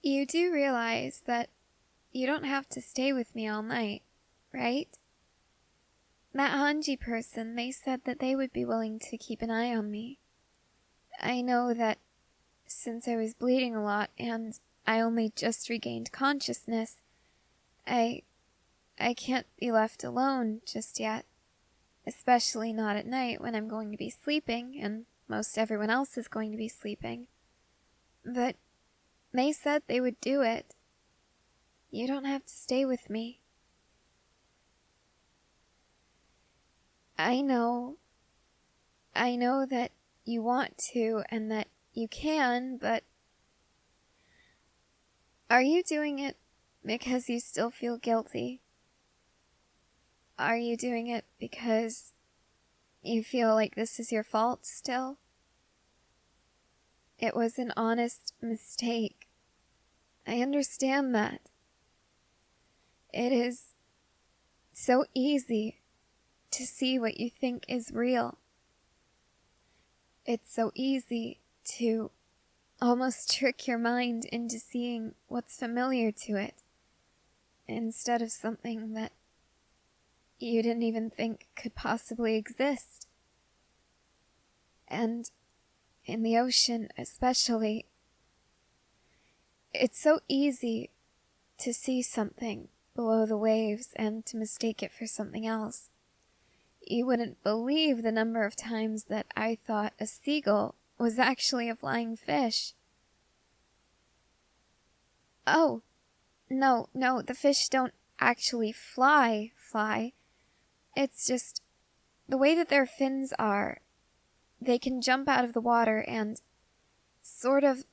You do realize that you don't have to stay with me all night, right? That Hanji person, they said that they would be willing to keep an eye on me. I know that since I was bleeding a lot and I only just regained consciousness, I can't be left alone just yet. Especially not at night when I'm going to be sleeping and most everyone else is going to be sleeping. But they said they would do it. You don't have to stay with me. I know that you want to and that you can, but are you doing it because you still feel guilty? Are you doing it because you feel like this is your fault still? It was an honest mistake. I understand that. It is so easy to see what you think is real. It's so easy to almost trick your mind into seeing what's familiar to it, instead of something that you didn't even think could possibly exist. And in the ocean especially, it's so easy to see something below the waves and to mistake it for something else. You wouldn't believe the number of times that I thought a seagull was actually a flying fish. Oh, no, the fish don't actually fly. It's just the way that their fins are. They can jump out of the water and sort of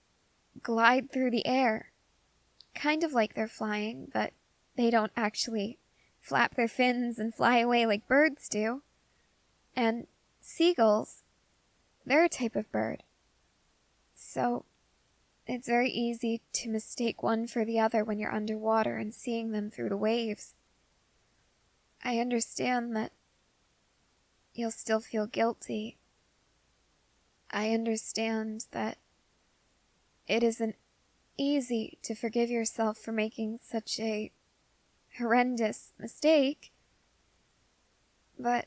glide through the air. Kind of like they're flying, but they don't actually flap their fins and fly away like birds do. And seagulls, they're a type of bird. So it's very easy to mistake one for the other when you're underwater and seeing them through the waves. I understand that you'll still feel guilty. I understand that it isn't easy to forgive yourself for making such a horrendous mistake, but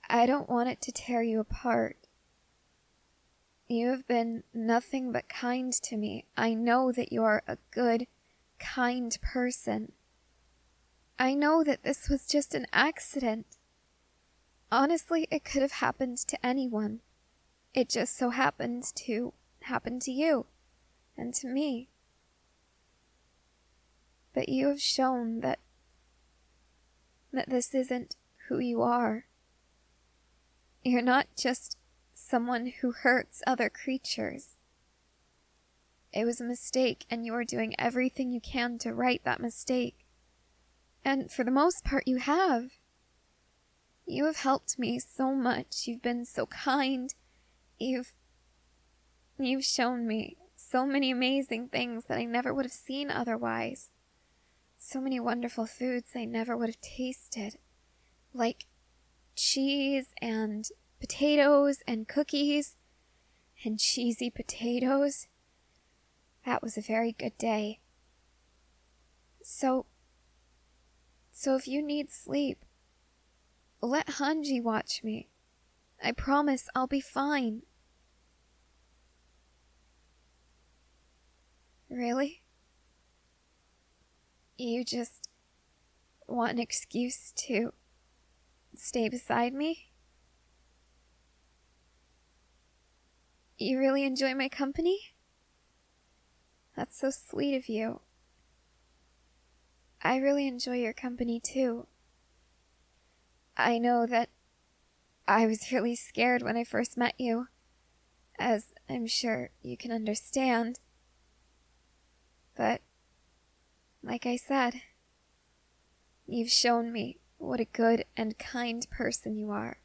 I don't want it to tear you apart. You have been nothing but kind to me. I know that you are a good, kind person. I know that this was just an accident. Honestly, it could have happened to anyone. It just so happened to happen to you and to me. But you have shown that this isn't who you are. You're not just someone who hurts other creatures. It was a mistake, and you are doing everything you can to right that mistake. And for the most part, you have. You have helped me so much. You've been so kind. You've shown me so many amazing things that I never would have seen otherwise. So many wonderful foods I never would have tasted. Like cheese and potatoes and cookies and cheesy potatoes. That was a very good day. So if you need sleep, let Hanji watch me. I promise I'll be fine. Really? You just want an excuse to stay beside me? You really enjoy my company? That's so sweet of you. I really enjoy your company too. I know that I was really scared when I first met you, as I'm sure you can understand. But, like I said, you've shown me what a good and kind person you are.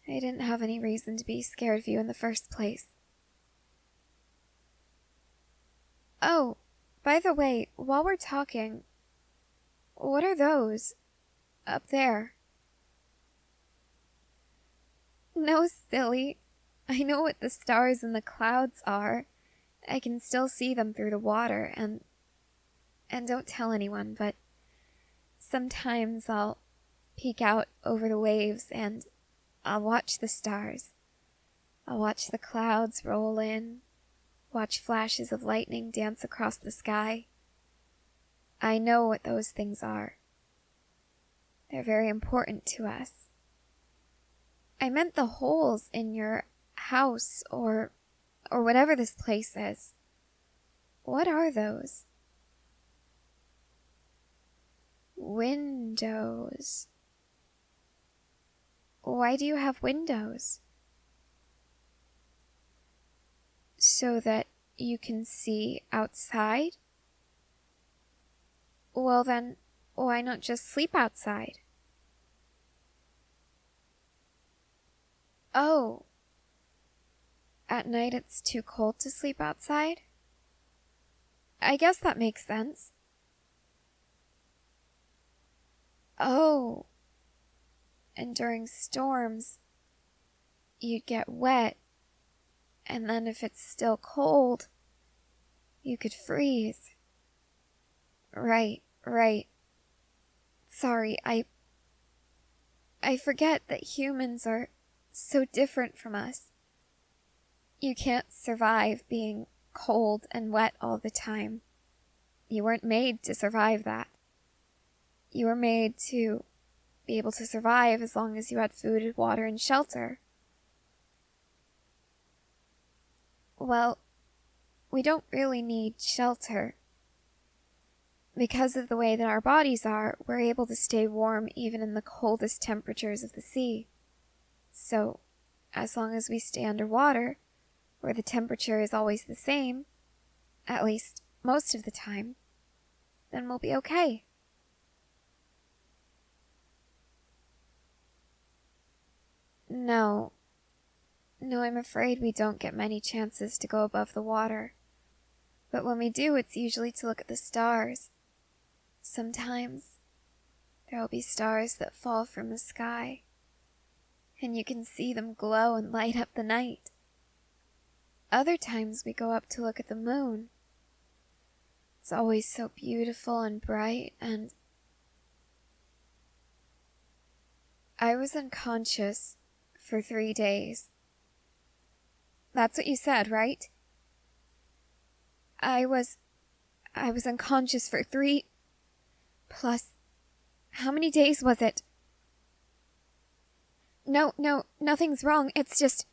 I didn't have any reason to be scared of you in the first place. Oh, by the way, while we're talking, what are those up there? No, silly. I know what the stars and the clouds are. I can still see them through the water, and don't tell anyone, but sometimes I'll peek out over the waves and I'll watch the stars. I'll watch the clouds roll in, watch flashes of lightning dance across the sky. I know what those things are. They're very important to us. I meant the holes in your house or whatever this place is. What are those? Windows. Why do you have windows? So that you can see outside? Well then, why not just sleep outside? Oh. At night it's too cold to sleep outside? I guess that makes sense. Oh. And during storms, you'd get wet, and then if it's still cold, you could freeze. Right. Sorry, I forget that humans are so different from us. You can't survive being cold and wet all the time. You weren't made to survive that. You were made to be able to survive as long as you had food, water, and shelter. Well, we don't really need shelter. Because of the way that our bodies are, we're able to stay warm even in the coldest temperatures of the sea. So, as long as we stay underwater, where the temperature is always the same, at least most of the time, then we'll be okay. No, I'm afraid we don't get many chances to go above the water. But when we do, it's usually to look at the stars. Sometimes there will be stars that fall from the sky, and you can see them glow and light up the night. Other times we go up to look at the moon. It's always so beautiful and bright, and I was unconscious for 3 days. That's what you said, right? I was unconscious for 3 plus... How many days was it? No, nothing's wrong. It's just...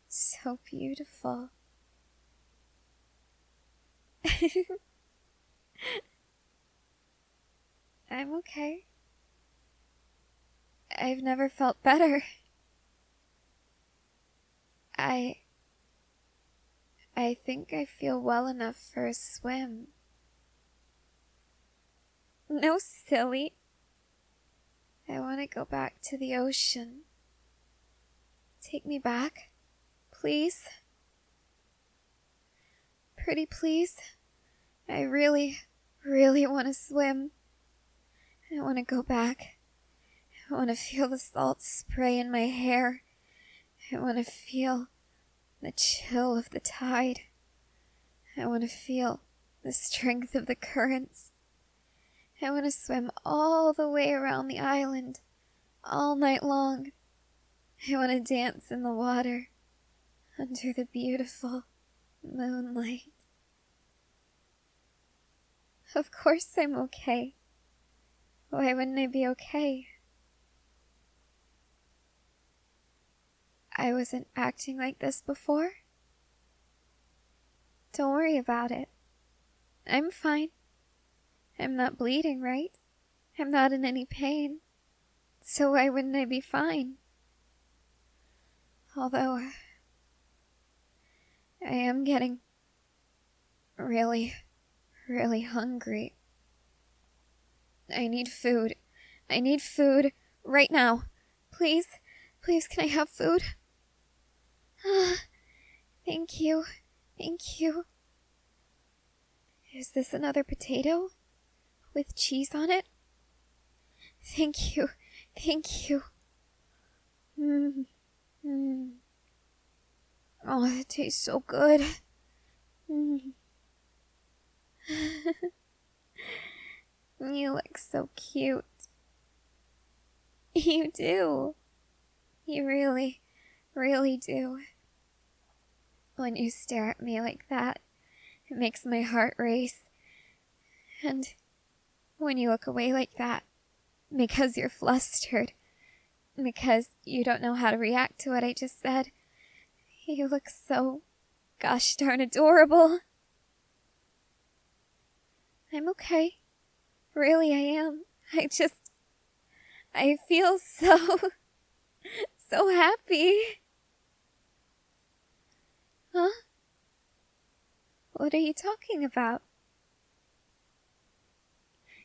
So beautiful. I'm okay. I've never felt better. I think I feel well enough for a swim. No, silly. I want to go back to the ocean. Take me back, please. Pretty please. I really want to swim. I want to go back. I want to feel the salt spray in my hair. I want to feel the chill of the tide. I want to feel the strength of the currents. I want to swim all the way around the island, all night long. I want to dance in the water, under the beautiful moonlight. Of course I'm okay. Why wouldn't I be okay? I wasn't acting like this before. Don't worry about it. I'm fine. I'm not bleeding, right? I'm not in any pain. So why wouldn't I be fine? Although, I am getting really hungry. I need food. I need food right now. Please, can I have food? Thank you. Is this another potato? With cheese on it? Thank you. Thank you. Oh, it tastes so good. You look so cute. You do. You really, really do. When you stare at me like that, it makes my heart race. And when you look away like that, because you're flustered, because you don't know how to react to what I just said, you look so gosh darn adorable. I'm okay. Really, I am. I feel so happy. Huh? What are you talking about?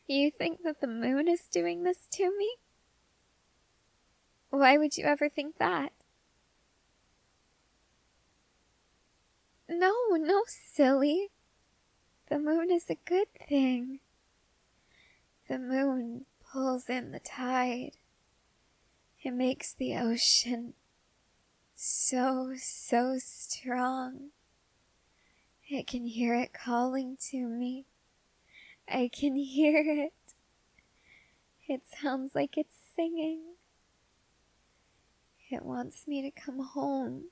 You think that the moon is doing this to me? Why would you ever think that? No, silly. The moon is a good thing. The moon pulls in the tide. It makes the ocean so strong. I can hear it calling to me. I can hear it. It sounds like it's singing. It wants me to come home.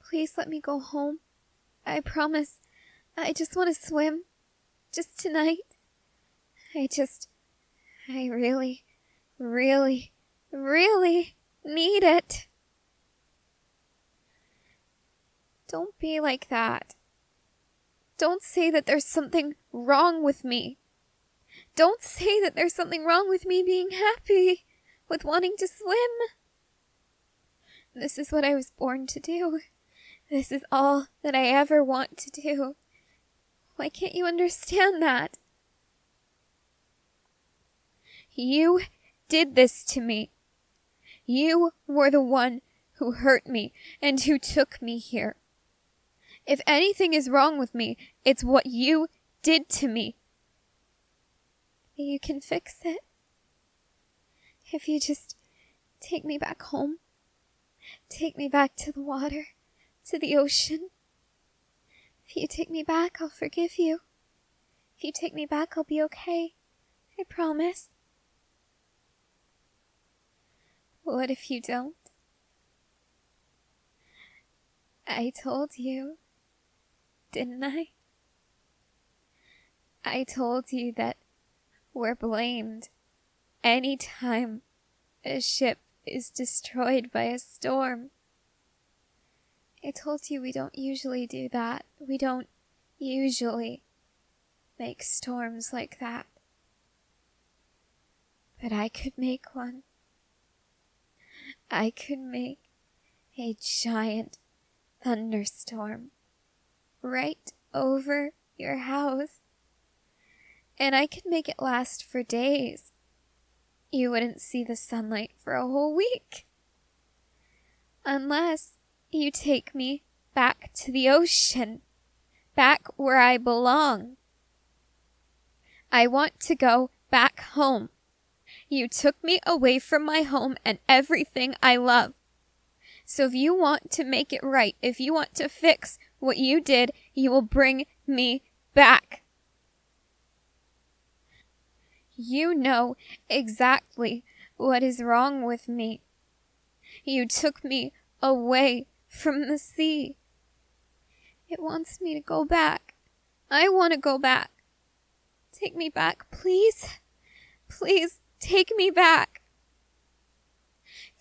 Please let me go home. I promise. I just want to swim. Just tonight. I really, really, really need it. Don't be like that. Don't say that there's something wrong with me. Don't say that there's something wrong with me being happy, with wanting to swim. This is what I was born to do. This is all that I ever want to do. Why can't you understand that? You did this to me. You were the one who hurt me and who took me here. If anything is wrong with me, it's what you did to me. You can fix it. If you just take me back home. Take me back to the water, to the ocean. If you take me back, I'll forgive you. If you take me back, I'll be okay. I promise. What if you don't? I told you, didn't I? I told you that we're blamed anytime a ship is destroyed by a storm. I told you we don't usually do that. We don't usually make storms like that. But I could make one. I could make a giant thunderstorm right over your house. And I could make it last for days. You wouldn't see the sunlight for a whole week. Unless you take me back to the ocean. Back where I belong. I want to go back home. You took me away from my home and everything I love. So if you want to make it right, if you want to fix what you did, you will bring me back. You know exactly what is wrong with me. You took me away from the sea. It wants me to go back. I want to go back. Take me back, please. Please, take me back.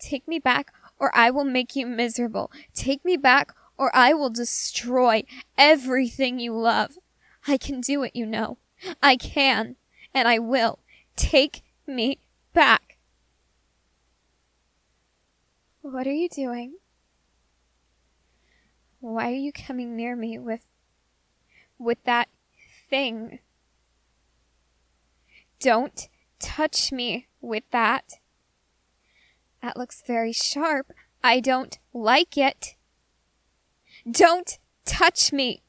Take me back, or I will make you miserable. Take me back, or I will destroy everything you love. I can do it, you know. I can, and I will. Take me back. What are you doing? Why are you coming near me with that thing? Don't touch me with that. That looks very sharp. I don't like it. Don't touch me.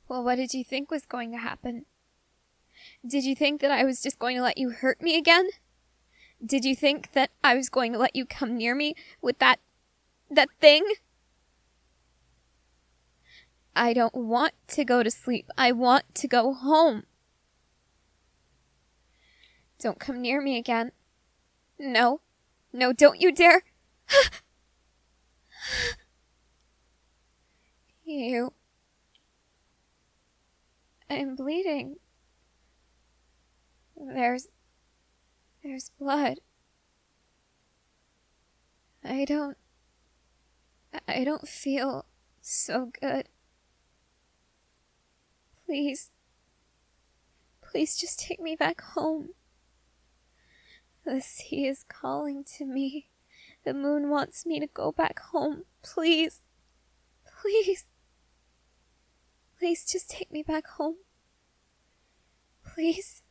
Well, what did you think was going to happen? Did you think that I was just going to let you hurt me again? Did you think that I was going to let you come near me with that thing? I don't want to go to sleep. I want to go home. Don't come near me again. No. No, don't you dare. You. I'm bleeding. There's blood. I don't feel so good. Please just take me back home. The sea is calling to me. The moon wants me to go back home. Please just take me back home. Please.